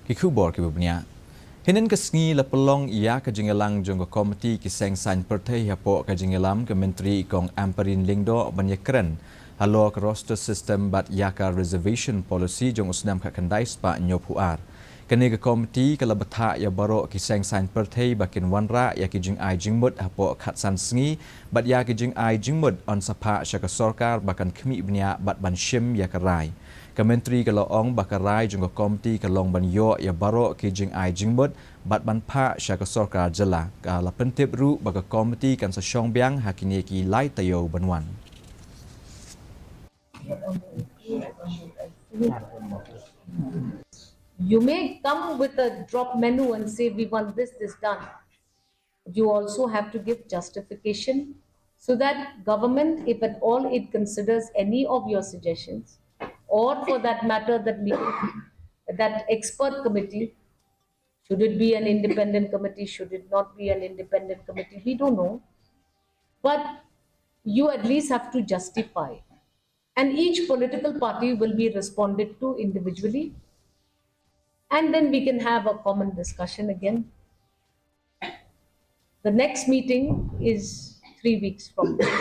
Kikubor kibubnya. Hinin kesengi la Pynlong Iaka Jingialang Jong komiti ki Seng Sain Pyrthei hapo ka Jingialam ke menteri kong amperin lingdo banyakren Halor ke roster system bat Iaka Reservation policy jong usnam ka kendai spa nyopuar. Kini ke komiti kala betha ya Baroh ki Seng Sain Pyrthei bakin wanra ya ki jing ai jingmud hapo khatsan sengi bat ya ki jing ai jingmud on sapa syaka sorkar bakan kemi bnya bat ban shim ya karai. Kementeri kalau ong bakarai jungko komiti kalong ban yo ya Baroh ki jing ai jingmud bat ban pa syaka sorkar jela kala pentip ru baka komiti kan sa syong biang hakini ki lai tayo banwan. You may come with a drop menu and say we want this done. You also have to give justification so that government, if at all it considers any of your suggestions, or for that matter, that expert committee, should it be an independent committee, should it not be an independent committee, we don't know. But you at least have to justify. And each political party will be responded to individually. And then we can have a common discussion again. The next meeting is 3 weeks from now.